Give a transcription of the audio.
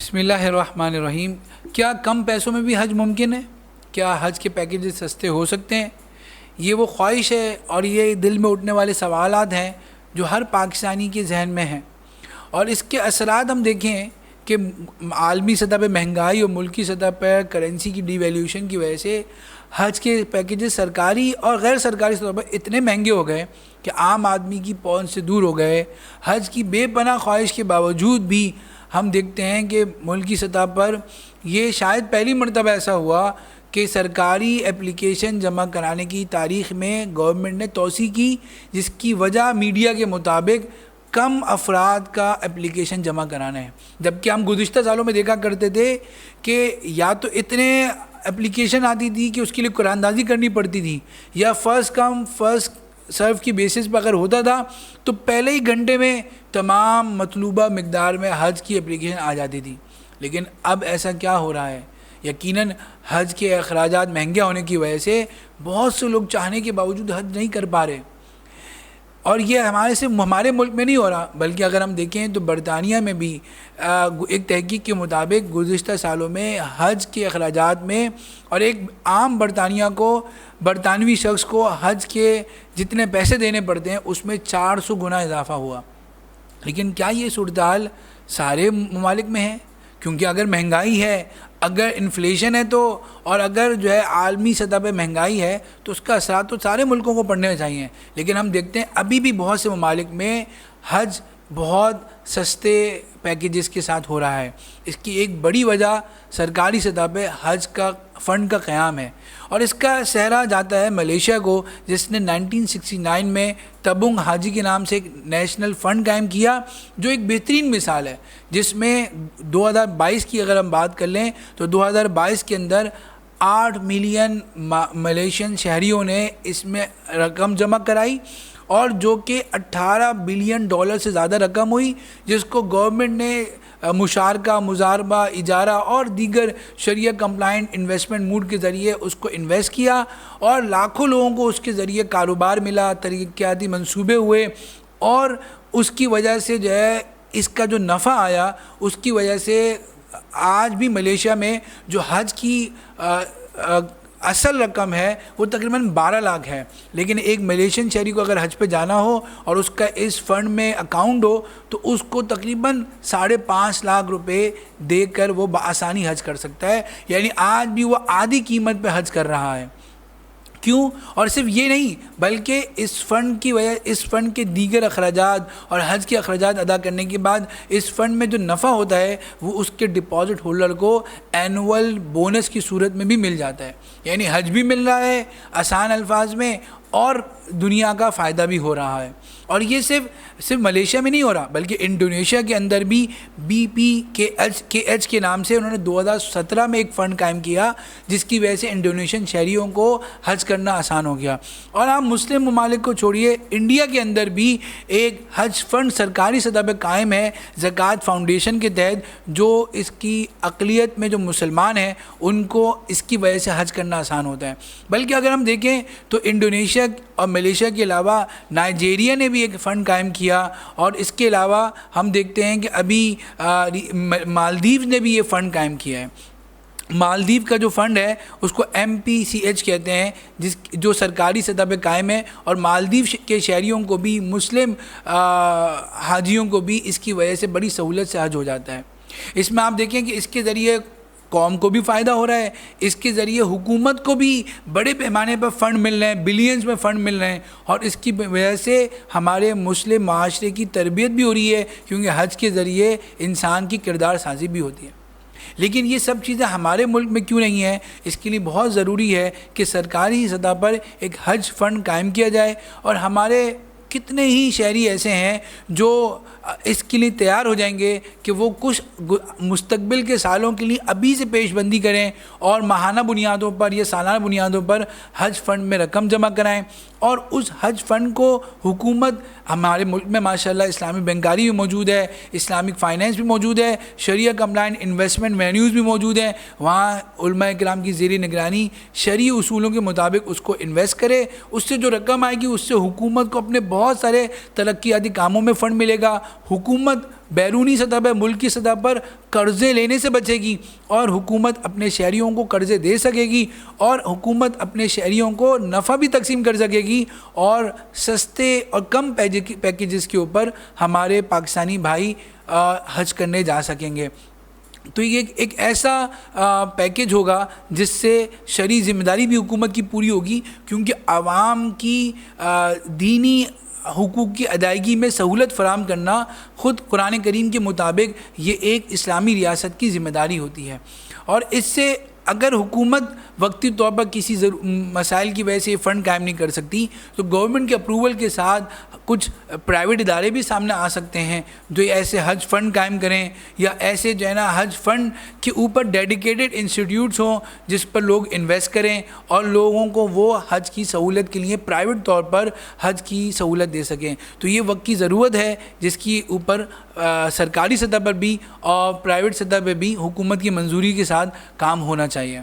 بسم اللہ الرحمن الرحیم۔ کیا کم پیسوں میں بھی حج ممکن ہے؟ کیا حج کے پیکیجز سستے ہو سکتے ہیں؟ یہ وہ خواہش ہے اور یہ دل میں اٹھنے والے سوالات ہیں جو ہر پاکستانی کے ذہن میں ہیں، اور اس کے اثرات ہم دیکھیں کہ عالمی سطح پہ مہنگائی اور ملکی سطح پر کرنسی کی ڈی ویلیوشن کی وجہ سے حج کے پیکیجز سرکاری اور غیر سرکاری سطح پر اتنے مہنگے ہو گئے کہ عام آدمی کی پہنچ سے دور ہو گئے۔ حج کی بے پناہ خواہش کے باوجود بھی ہم دیکھتے ہیں کہ ملکی سطح پر یہ شاید پہلی مرتبہ ایسا ہوا کہ سرکاری اپلیکیشن جمع کرانے کی تاریخ میں گورنمنٹ نے توسیع کی، جس کی وجہ میڈیا کے مطابق کم افراد کا اپلیکیشن جمع کرانا ہے، جبکہ ہم گزشتہ سالوں میں دیکھا کرتے تھے کہ یا تو اتنے اپلیکیشن آتی تھی کہ اس کے لیے قرآن اندازی کرنی پڑتی تھی، یا فرسٹ کم فرسٹ سرو کی بیسس پر اگر ہوتا تھا تو پہلے ہی گھنٹے میں تمام مطلوبہ مقدار میں حج کی اپلیکیشن آ جاتی تھی۔ لیکن اب ایسا کیا ہو رہا ہے؟ یقیناً حج کے اخراجات مہنگے ہونے کی وجہ سے بہت سے لوگ چاہنے کے باوجود حج نہیں کر پا رہے، اور یہ ہمارے ملک میں نہیں ہو رہا، بلکہ اگر ہم دیکھیں تو برطانیہ میں بھی ایک تحقیق کے مطابق گزشتہ سالوں میں حج کے اخراجات میں، اور ایک عام برطانوی شخص کو حج کے جتنے پیسے دینے پڑتے ہیں اس میں 400 گنا اضافہ ہوا۔ لیکن کیا یہ صورتحال سارے ممالک میں ہے؟ کیونکہ اگر مہنگائی ہے، اگر انفلیشن ہے، تو اور اگر جو ہے عالمی سطح پہ مہنگائی ہے تو اس کا اثرات تو سارے ملکوں کو پڑنے چاہیے، لیکن ہم دیکھتے ہیں ابھی بھی بہت سے ممالک میں حج بہت سستے پیکیجز کے ساتھ ہو رہا ہے۔ اس کی ایک بڑی وجہ سرکاری سطح پہ حج کا فنڈ کا قیام ہے، اور اس کا سہرا جاتا ہے ملیشیا کو، جس نے 1969 میں تبنگ حاجی کے نام سے ایک نیشنل فنڈ قائم کیا، جو ایک بہترین مثال ہے، جس میں 2022 کی اگر ہم بات کر لیں تو 2022 کے اندر 8 ملین ملیشین شہریوں نے اس میں رقم جمع کرائی، اور جو کہ $18 بلین سے زیادہ رقم ہوئی، جس کو گورنمنٹ نے مشارکہ، مضاربہ، اجارہ اور دیگر شریعہ کمپلائنٹ انویسٹمنٹ موڈ کے ذریعے اس کو انویسٹ کیا، اور لاکھوں لوگوں کو اس کے ذریعے کاروبار ملا، ترقیاتی منصوبے ہوئے، اور اس کی وجہ سے جو ہے اس کا جو نفع آیا، اس کی وجہ سے آج بھی ملیشیا میں جو حج کی اصل رقم ہے وہ تقریباً 12 لاکھ ہے، لیکن ایک ملیشین شہری کو اگر حج پہ جانا ہو اور اس کا اس فنڈ میں اکاؤنٹ ہو تو اس کو تقریباً 5.5 لاکھ روپے دے کر وہ بآسانی حج کر سکتا ہے، یعنی آج بھی وہ آدھی قیمت پہ حج کر رہا ہے۔ کیوں؟ اور صرف یہ نہیں بلکہ اس فنڈ کی وجہ، اس فنڈ کے دیگر اخراجات اور حج کے اخراجات ادا کرنے کے بعد اس فنڈ میں جو نفع ہوتا ہے وہ اس کے ڈپازٹ ہولڈر کو اینول بونس کی صورت میں بھی مل جاتا ہے، یعنی حج بھی مل رہا ہے آسان الفاظ میں، اور دنیا کا فائدہ بھی ہو رہا ہے۔ اور یہ صرف ملیشیا میں نہیں ہو رہا، بلکہ انڈونیشیا کے اندر بھی BPKH کے نام سے انہوں نے 2017 میں ایک فنڈ قائم کیا، جس کی وجہ سے انڈونیشین شہریوں کو حج کرنا آسان ہو گیا۔ اور آپ مسلم ممالک کو چھوڑیے، انڈیا کے اندر بھی ایک حج فنڈ سرکاری سطح پہ قائم ہے زکوٰۃ فاؤنڈیشن کے تحت، جو اس کی اقلیت میں جو مسلمان ہیں ان کو اس کی وجہ سے حج کرنا آسان ہوتا ہے۔ بلکہ اگر ہم دیکھیں تو انڈونیشیا اور ملیشیا کے علاوہ نائجیریا نے بھی ایک فنڈ قائم کیا، اور اس کے علاوہ ہم دیکھتے ہیں کہ ابھی مالدیو نے بھی یہ فنڈ قائم کیا ہے۔ مالدیو کا جو فنڈ ہے اس کو MPCH کہتے ہیں، جو سرکاری سطح پہ قائم ہے، اور مالدیو کے شہریوں کو بھی، مسلم حاجیوں کو بھی اس کی وجہ سے بڑی سہولت سے حج ہو جاتا ہے۔ اس میں آپ دیکھیں کہ اس کے ذریعے قوم کو بھی فائدہ ہو رہا ہے، اس کے ذریعے حکومت کو بھی بڑے پیمانے پر فنڈ مل رہے ہیں، بلینز میں فنڈ مل رہے ہیں، اور اس کی وجہ سے ہمارے مسلم معاشرے کی تربیت بھی ہو رہی ہے، کیونکہ حج کے ذریعے انسان کی کردار سازی بھی ہوتی ہے۔ لیکن یہ سب چیزیں ہمارے ملک میں کیوں نہیں ہیں؟ اس کے لیے بہت ضروری ہے کہ سرکاری سطح پر ایک حج فنڈ قائم کیا جائے، اور ہمارے کتنے ہی شہری ایسے ہیں جو اس کے لیے تیار ہو جائیں گے کہ وہ کچھ مستقبل کے سالوں کے لیے ابھی سے پیش بندی کریں، اور ماہانہ بنیادوں پر یا سالانہ بنیادوں پر حج فنڈ میں رقم جمع کرائیں، اور اس حج فنڈ کو حکومت، ہمارے ملک میں ماشاءاللہ اسلامی بینکاری بھی موجود ہے، اسلامک فائنینس بھی موجود ہے، شریعہ کمپلائنٹ انویسٹمنٹ وینیوز بھی موجود ہیں، وہاں علماء کرام کی زیر نگرانی شرعی اصولوں کے مطابق اس کو انویسٹ کرے، اس سے جو رقم آئے گی اس سے حکومت کو اپنے بہت سارے ترقیاتی کاموں میں فنڈ ملے گا، حکومت بیرونی سطح پر ملک کی سطح پر قرضے لینے سے بچے گی اور حکومت اپنے شہریوں کو قرضے دے سکے گی اور حکومت اپنے شہریوں کو نفع بھی تقسیم کر سکے گی اور سستے اور کم پیکیجز کے اوپر ہمارے پاکستانی بھائی حج کرنے جا سکیں گے۔ تو یہ ایک ایسا پیکیج ہوگا جس سے شرعی ذمہ داری بھی حکومت کی پوری ہوگی، کیونکہ عوام کی دینی حقوق کی ادائیگی میں سہولت فراہم کرنا خود قرآن کریم کے مطابق یہ ایک اسلامی ریاست کی ذمہ داری ہوتی ہے۔ اور اس سے اگر حکومت وقتی طور پر کسی مسائل کی وجہ سے یہ فنڈ قائم نہیں کر سکتی تو گورنمنٹ کے اپروول کے ساتھ کچھ پرائیویٹ ادارے بھی سامنے آ سکتے ہیں جو ایسے حج فنڈ قائم کریں، یا ایسے جو ہے نا حج فنڈ کے اوپر ڈیڈیکیٹڈ انسٹیٹیوٹس ہوں جس پر لوگ انویسٹ کریں اور لوگوں کو وہ حج کی سہولت کے لیے پرائیویٹ طور پر حج کی سہولت دے سکیں۔ تو یہ وقت کی ضرورت ہے جس کی اوپر سرکاری سطح پر بھی اور پرائیویٹ سطح پہ بھی حکومت کی منظوری کے ساتھ کام ہونا چاہیے۔